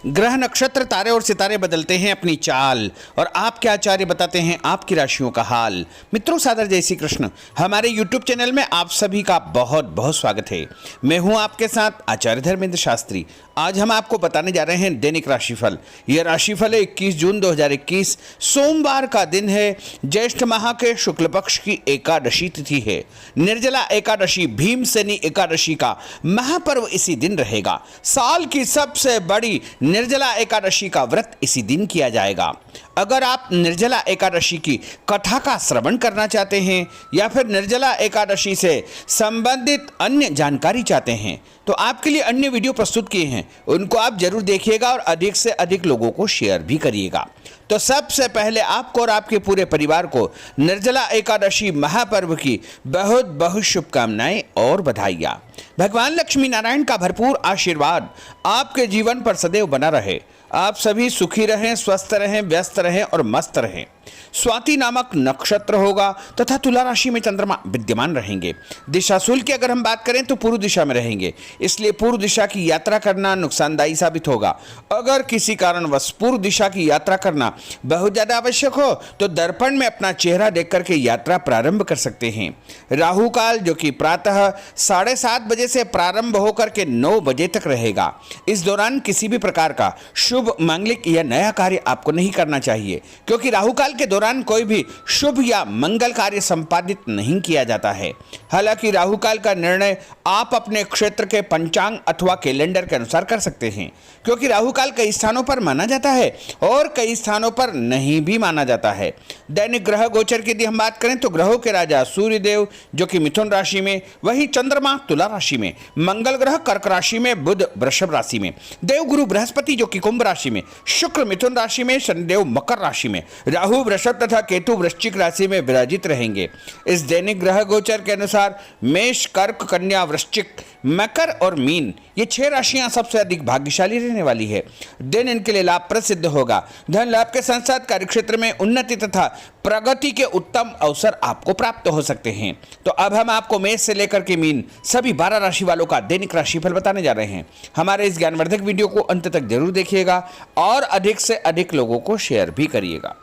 ग्रह नक्षत्र तारे और सितारे बदलते हैं अपनी चाल और आपके आचार्य बताते हैं आपकी राशियों का हाल। मित्रों, सादर जय श्री कृष्ण। हमारे YouTube चैनल में आप सभी का बहुत बहुत स्वागत है। मैं हूं आपके साथ आचार्य धर्मेंद्र शास्त्री। आज हम आपको बताने जा रहे हैं दैनिक राशिफल। यह राशिफल है 21 जून 2021 सोमवार का दिन है। ज्येष्ठ माह के शुक्ल पक्ष की एकादशी तिथि है। निर्जला एकादशी, भीमसेनी एकादशी का महापर्व इसी दिन रहेगा। साल की सबसे बड़ी निर्जला एकादशी का व्रत इसी दिन किया जाएगा। अगर आप निर्जला एकादशी की कथा का श्रवण करना चाहते हैं या फिर निर्जला एकादशी से संबंधित अन्य जानकारी चाहते हैं तो आपके लिए अन्य वीडियो प्रस्तुत किए हैं, उनको आप जरूर देखिएगा और अधिक से अधिक लोगों को शेयर भी करिएगा। तो सबसे पहले आपको और आपके पूरे परिवार को निर्जला एकादशी महापर्व की बहुत बहुत शुभकामनाएं और बधाइयाँ। भगवान लक्ष्मी नारायण का भरपूर आशीर्वाद आपके जीवन पर सदैव बना रहे। आप सभी सुखी रहें, स्वस्थ रहें, व्यस्त रहें और मस्त रहें। स्वाति नामक नक्षत्र होगा तथा तुला राशि में चंद्रमा विद्यमान रहेंगे। दिशाशूल की अगर हम बात करें तो पूर्व दिशा में रहेंगे, इसलिए पूर्व दिशा की यात्रा करना नुकसानदायी साबित होगा। अगर किसी कारणवश पूर्व दिशा की यात्रा करना बहुत ज्यादा आवश्यक हो तो दर्पण में अपना चेहरा देख करके यात्रा प्रारंभ कर सकते हैं। राहु काल जो कि प्रातः 7:30 बजे से प्रारंभ होकर के 9 बजे तक रहेगा। इस दौरान किसी भी प्रकार का शुभ, मांगलिक या नया कार्य आपको नहीं करना चाहिए, क्योंकि राहु काल के दौरान कोई भी शुभ या मंगल कार्य संपादित नहीं किया जाता है। हालांकि राहु काल का निर्णय आप अपने क्षेत्र के पंचांग अथवा कैलेंडर के अनुसार कर सकते हैं, क्योंकि राहु काल कई स्थानों पर माना जाता है और कई स्थानों पर नहीं भी माना जाता है। दैनिक ग्रह गोचर की यदि हम बात करें तो ग्रहों के राजा सूर्य देव जो कि मिथुन राशि में, वही चंद्रमा तुला राशि में, मंगल ग्रह कर्क राशि में, बुध वृषभ राशि में, देवगुरु बृहस्पति जो कि कुंभ राशि में, शुक्र मिथुन राशि में, शनिदेव मकर राशि में, राहु वृषभ तथा केतु वृश्चिक राशि में विराजित रहेंगे। इस दैनिक ग्रह गोचर के अनुसार मेष, कर्क, कन्या, वृश्चिक, मकर और मीन, ये 6 राशियां सबसे अधिक भाग्यशाली रहने वाली है। दिन इनके लिए लाभप्रद सिद्ध होगा। धन लाभ के साथ साथ कार्यक्षेत्र में उन्नति तथा प्रगति के उत्तम अवसर आपको प्राप्त हो सकते हैं। तो अब हम आपको मेष से लेकर के मीन सभी 12 राशि वालों का दैनिक राशिफल बताने जा रहे हैं। हमारे इस ज्ञानवर्धक वीडियो को अंत तक जरूर देखिएगा और अधिक से अधिक लोगों को शेयर भी करिएगा।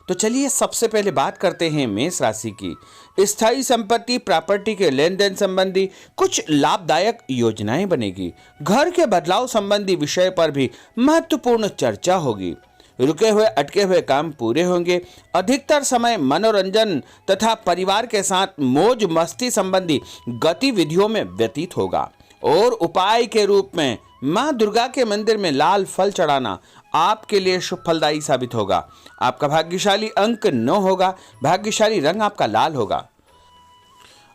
तो चलिए सबसे पहले बात करते हैं मेष राशि की। स्थायी संपत्ति, प्रॉपर्टी के लेन देन संबंधी कुछ लाभदायक योजनाएं बनेगी। घर के बदलाव संबंधी विषय पर भी महत्वपूर्ण चर्चा होगी। रुके हुए अटके हुए काम पूरे होंगे। अधिकतर समय मनोरंजन तथा परिवार के साथ मौज मस्ती संबंधी गतिविधियों में व्यतीत होगा। और उपाय के रूप में मां दुर्गा के मंदिर में लाल फल चढ़ाना आपके लिए शुभ फलदायी साबित होगा। आपका भाग्यशाली अंक 9 होगा। भाग्यशाली रंग आपका लाल होगा।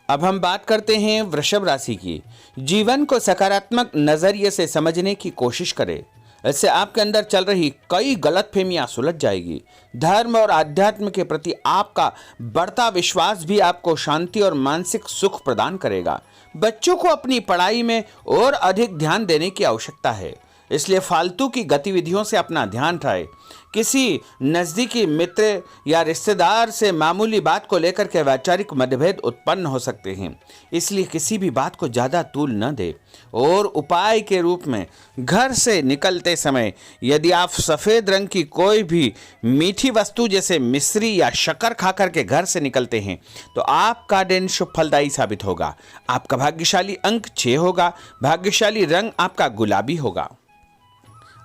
अब हम बात करते हैं वृषभ राशि की। जीवन को सकारात्मक नजरिए से समझने की कोशिश करें, इससे आपके अंदर चल रही कई गलतफहमियां सुलझ जाएगी। धर्म और आध्यात्म के प्रति आपका बढ़ता विश्वास भी आपको शांति और मानसिक सुख प्रदान करेगा। बच्चों को अपनी पढ़ाई में और अधिक ध्यान देने की आवश्यकता है, इसलिए फालतू की गतिविधियों से अपना ध्यान हटाएं। किसी नज़दीकी मित्र या रिश्तेदार से मामूली बात को लेकर के वैचारिक मतभेद उत्पन्न हो सकते हैं, इसलिए किसी भी बात को ज़्यादा तूल न दें। और उपाय के रूप में घर से निकलते समय यदि आप सफ़ेद रंग की कोई भी मीठी वस्तु जैसे मिश्री या शक्कर खा करके घर से निकलते हैं तो आपका दिन शुभ फलदायी साबित होगा। आपका भाग्यशाली अंक 6 होगा। भाग्यशाली रंग आपका गुलाबी होगा।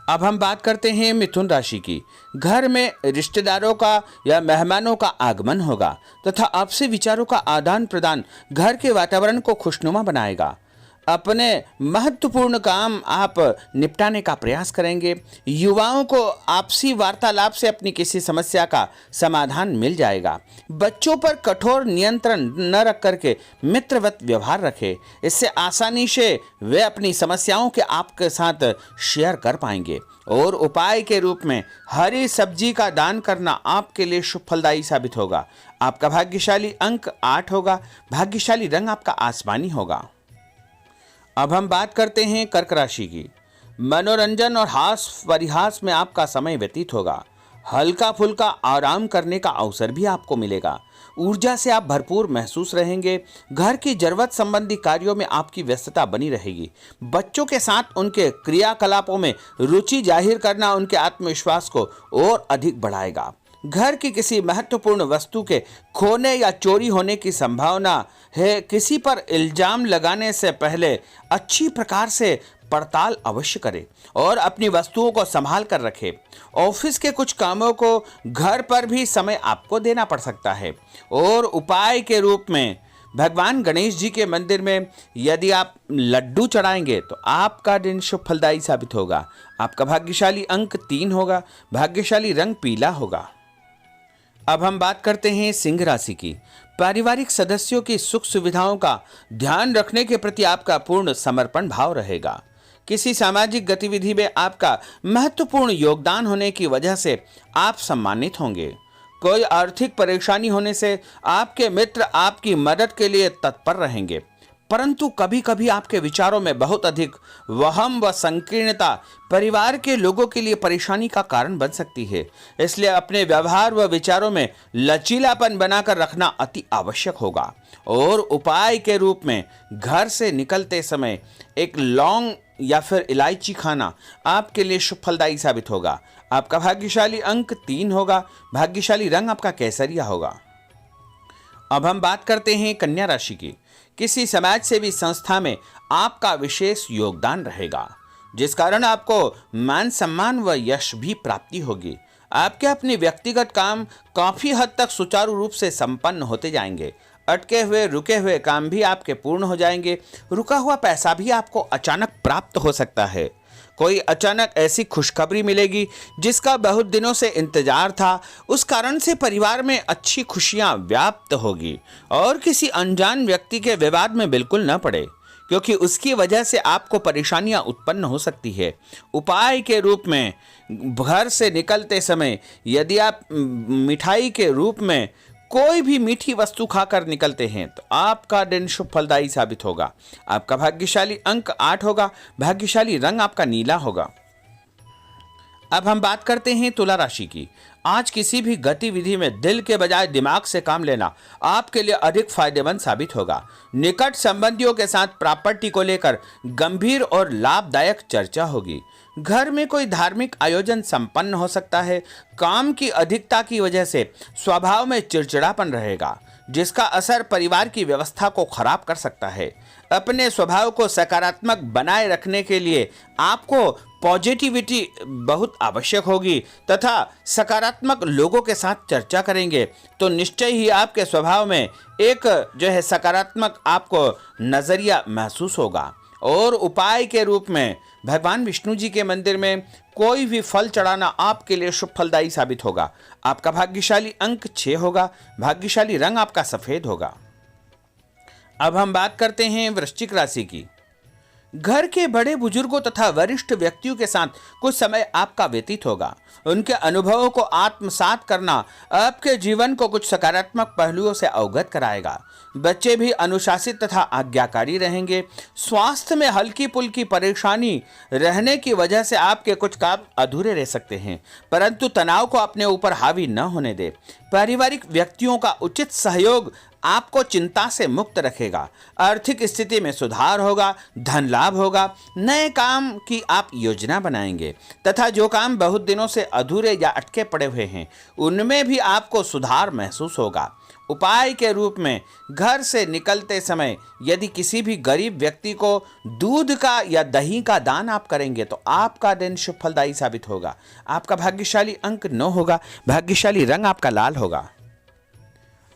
अब हम बात करते हैं मिथुन राशि की। घर में रिश्तेदारों का या मेहमानों का आगमन होगा तथा आपसी विचारों का आदान प्रदान घर के वातावरण को खुशनुमा बनाएगा। अपने महत्वपूर्ण काम आप निपटाने का प्रयास करेंगे। युवाओं को आपसी वार्तालाप से अपनी किसी समस्या का समाधान मिल जाएगा। बच्चों पर कठोर नियंत्रण न रख करके मित्रवत व्यवहार रखें, इससे आसानी से वे अपनी समस्याओं के आपके साथ शेयर कर पाएंगे। और उपाय के रूप में हरी सब्जी का दान करना आपके लिए शुभ फलदायी साबित होगा। आपका भाग्यशाली अंक 8 होगा। भाग्यशाली रंग आपका आसमानी होगा। अब हम बात करते हैं कर्क राशि की। मनोरंजन और हास परिहास में आपका समय व्यतीत होगा। हल्का फुल्का आराम करने का अवसर भी आपको मिलेगा। ऊर्जा से आप भरपूर महसूस रहेंगे। घर की जरूरत संबंधी कार्यों में आपकी व्यस्तता बनी रहेगी। बच्चों के साथ उनके क्रियाकलापों में रुचि जाहिर करना उनके आत्मविश्वास को और अधिक बढ़ाएगा। घर की किसी महत्वपूर्ण वस्तु के खोने या चोरी होने की संभावना है। किसी पर इल्जाम लगाने से पहले अच्छी प्रकार से पड़ताल अवश्य करें और अपनी वस्तुओं को संभाल कर रखें। ऑफिस के कुछ कामों को घर पर भी समय आपको देना पड़ सकता है। और उपाय के रूप में भगवान गणेश जी के मंदिर में यदि आप लड्डू चढ़ाएंगे तो आपका दिन शुभ फलदायी साबित होगा। आपका भाग्यशाली अंक 3 होगा। भाग्यशाली रंग पीला होगा। अब हम बात करते हैं सिंह राशि की। पारिवारिक सदस्यों की सुख सुविधाओं का ध्यान रखने के प्रति आपका पूर्ण समर्पण भाव रहेगा। किसी सामाजिक गतिविधि में आपका महत्वपूर्ण योगदान होने की वजह से आप सम्मानित होंगे। कोई आर्थिक परेशानी होने से आपके मित्र आपकी मदद के लिए तत्पर रहेंगे, परंतु कभी कभी आपके विचारों में बहुत अधिक वहम व संकीर्णता परिवार के लोगों के लिए परेशानी का कारण बन सकती है। इसलिए अपने व्यवहार व विचारों में लचीलापन बनाकर रखना अति आवश्यक होगा। और उपाय के रूप में घर से निकलते समय एक लौंग या फिर इलायची खाना आपके लिए शुभ फलदायी साबित होगा। आपका भाग्यशाली अंक 3 होगा। भाग्यशाली रंग आपका केसरिया होगा। अब हम बात करते हैं कन्या राशि की। किसी समाज सेवी संस्था में आपका विशेष योगदान रहेगा, जिस कारण आपको मान सम्मान व यश भी प्राप्ति होगी। आपके अपने व्यक्तिगत काम काफी हद तक सुचारू रूप से संपन्न होते जाएंगे। अटके हुए रुके हुए काम भी आपके पूर्ण हो जाएंगे। रुका हुआ पैसा भी आपको अचानक प्राप्त हो सकता है। कोई अचानक ऐसी खुशखबरी मिलेगी जिसका बहुत दिनों से इंतजार था। उस कारण से परिवार में अच्छी खुशियां व्याप्त होगी। और किसी अनजान व्यक्ति के विवाद में बिल्कुल न पड़े, क्योंकि उसकी वजह से आपको परेशानियां उत्पन्न हो सकती है। उपाय के रूप में घर से निकलते समय यदि आप मिठाई के रूप में कोई भी मीठी वस्तु खाकर निकलते हैं तो आपका दिन शुभ फलदायी साबित होगा। आपका भाग्यशाली अंक 8 होगा। भाग्यशाली रंग आपका नीला होगा। अब हम बात करते हैं तुला राशि की। आज किसी भी गतिविधि में दिल के बजाय दिमाग से काम लेना आपके लिए अधिक फायदेमंद साबित होगा। निकट संबंधियों के साथ प्रॉपर्टी को लेकर गंभीर और लाभदायक चर्चा होगी। घर में कोई धार्मिक आयोजन संपन्न हो सकता है। काम की अधिकता की वजह से स्वभाव में चिड़चिड़ापन रहेगा, जिसका असर परिवार की व्यवस्था को खराब कर सकता है। अपने स्वभाव को सकारात्मक बनाए रखने के लिए आपको पॉजिटिविटी बहुत आवश्यक होगी तथा सकारात्मक लोगों के साथ चर्चा करेंगे तो निश्चय ही आपके स्वभाव में एक सकारात्मक आपको नजरिया महसूस होगा। और उपाय के रूप में भगवान विष्णु जी के मंदिर में कोई भी फल चढ़ाना आपके लिए शुभ फलदायी साबित होगा। आपका भाग्यशाली अंक 6 होगा। भाग्यशाली रंग आपका सफेद होगा। अब हम बात करते हैं वृश्चिक राशि की। घर के बड़े बुजुर्गों तथा वरिष्ठ व्यक्तियों के साथ कुछ समय आपका व्यतीत होगा। उनके अनुभवों को आत्मसात करना आपके जीवन को कुछ सकारात्मक पहलुओं से अवगत कराएगा। बच्चे भी अनुशासित तथा आज्ञाकारी रहेंगे। स्वास्थ्य में हल्की पुल्की परेशानी रहने की वजह से आपके कुछ काम अधूरे रह सकते हैं, परंतु तनाव को अपने ऊपर हावी न होने दे। पारिवारिक व्यक्तियों का उचित सहयोग आपको चिंता से मुक्त रखेगा। आर्थिक स्थिति में सुधार होगा। धन लाभ होगा। नए काम की आप योजना बनाएंगे तथा जो काम बहुत दिनों से अधूरे या अटके पड़े हुए हैं उनमें भी आपको सुधार महसूस होगा। उपाय के रूप में घर से निकलते समय यदि किसी भी गरीब व्यक्ति को दूध का या दही का दान आप करेंगे तो आपका दिन शुभ फलदायी साबित होगा। आपका भाग्यशाली अंक 9 होगा। भाग्यशाली रंग आपका लाल होगा।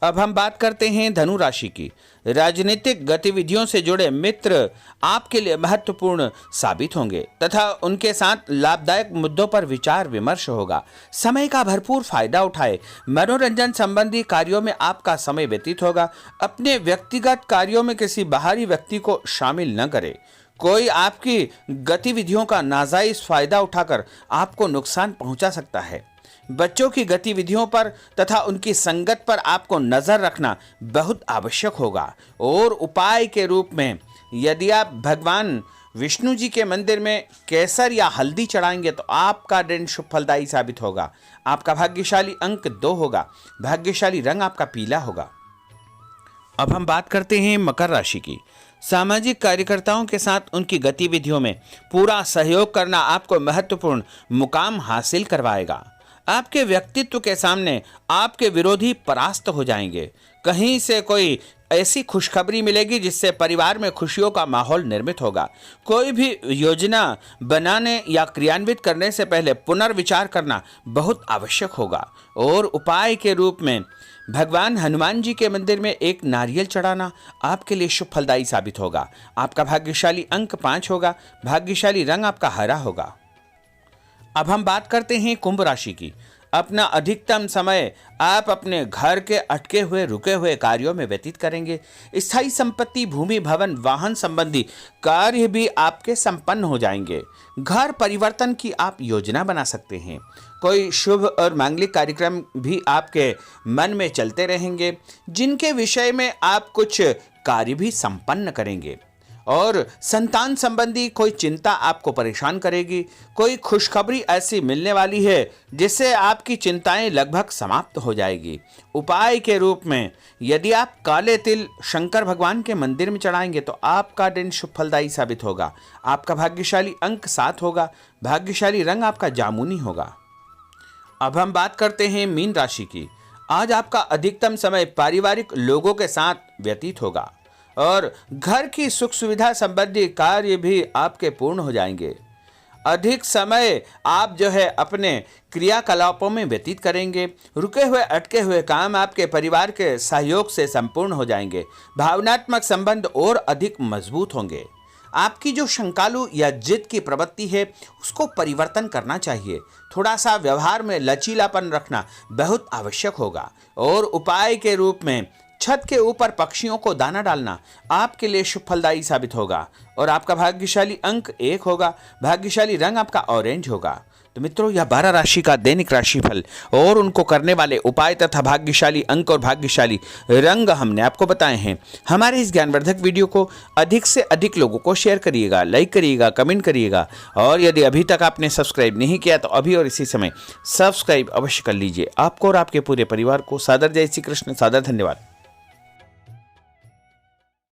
अब हम बात करते हैं धनु राशि की। राजनीतिक गतिविधियों से जुड़े मित्र आपके लिए महत्वपूर्ण साबित होंगे तथा उनके साथ लाभदायक मुद्दों पर विचार विमर्श होगा। समय का भरपूर फायदा उठाए। मनोरंजन संबंधी कार्यों में आपका समय व्यतीत होगा। अपने व्यक्तिगत कार्यों में किसी बाहरी व्यक्ति को शामिल न करें। कोई आपकी गतिविधियों का नाजायज फायदा उठाकर आपको नुकसान पहुंचा सकता है। बच्चों की गतिविधियों पर तथा उनकी संगत पर आपको नजर रखना बहुत आवश्यक होगा। और उपाय के रूप में यदि आप भगवान विष्णु जी के मंदिर में केसर या हल्दी चढ़ाएंगे तो आपका दिन शुभ फलदायी साबित होगा। आपका भाग्यशाली अंक 2 होगा। भाग्यशाली रंग आपका पीला होगा। अब हम बात करते हैं मकर राशि की। सामाजिक कार्यकर्ताओं के साथ उनकी गतिविधियों में पूरा सहयोग करना आपको महत्वपूर्ण मुकाम हासिल करवाएगा। आपके व्यक्तित्व के सामने आपके विरोधी परास्त हो जाएंगे। कहीं से कोई ऐसी खुशखबरी मिलेगी जिससे परिवार में खुशियों का माहौल निर्मित होगा। कोई भी योजना बनाने या क्रियान्वित करने से पहले पुनर्विचार करना बहुत आवश्यक होगा। और उपाय के रूप में भगवान हनुमान जी के मंदिर में एक नारियल चढ़ाना आपके लिए शुभ फलदायी साबित होगा। आपका भाग्यशाली अंक 5 होगा। भाग्यशाली रंग आपका हरा होगा। अब हम बात करते हैं कुंभ राशि की। अपना अधिकतम समय आप अपने घर के अटके हुए रुके हुए कार्यों में व्यतीत करेंगे। स्थायी संपत्ति, भूमि, भवन, वाहन संबंधी कार्य भी आपके संपन्न हो जाएंगे। घर परिवर्तन की आप योजना बना सकते हैं। कोई शुभ और मांगलिक कार्यक्रम भी आपके मन में चलते रहेंगे, जिनके विषय में आप कुछ कार्य भी संपन्न करेंगे। और संतान संबंधी कोई चिंता आपको परेशान करेगी। कोई खुशखबरी ऐसी मिलने वाली है जिससे आपकी चिंताएं लगभग समाप्त हो जाएगी। उपाय के रूप में यदि आप काले तिल शंकर भगवान के मंदिर में चढ़ाएंगे तो आपका दिन शुभ फलदायी साबित होगा। आपका भाग्यशाली अंक 7 होगा। भाग्यशाली रंग आपका जामुनी होगा। अब हम बात करते हैं मीन राशि की। आज आपका अधिकतम समय पारिवारिक लोगों के साथ व्यतीत होगा और घर की सुख सुविधा संबंधी कार्य भी आपके पूर्ण हो जाएंगे। अधिक समय आप अपने क्रियाकलापों में व्यतीत करेंगे। रुके हुए अटके हुए काम आपके परिवार के सहयोग से संपूर्ण हो जाएंगे। भावनात्मक संबंध और अधिक मजबूत होंगे। आपकी जो शंकालु या जिद की प्रवृत्ति है उसको परिवर्तन करना चाहिए। थोड़ा सा व्यवहार में लचीलापन रखना बहुत आवश्यक होगा। और उपाय के रूप में छत के ऊपर पक्षियों को दाना डालना आपके लिए शुभ फलदायी साबित होगा। और आपका भाग्यशाली अंक 1 होगा। भाग्यशाली रंग आपका ऑरेंज होगा। तो मित्रों, यह 12 राशि का दैनिक राशिफल और उनको करने वाले उपाय तथा भाग्यशाली अंक और भाग्यशाली रंग हमने आपको बताए हैं। हमारे इस ज्ञानवर्धक वीडियो को अधिक से अधिक लोगों को शेयर करिएगा, लाइक करिएगा, कमेंट करिएगा। और यदि अभी तक आपने सब्सक्राइब नहीं किया तो अभी और इसी समय सब्सक्राइब अवश्य कर लीजिए। आपको और आपके पूरे परिवार को सादर जय श्री कृष्ण, सादर धन्यवाद।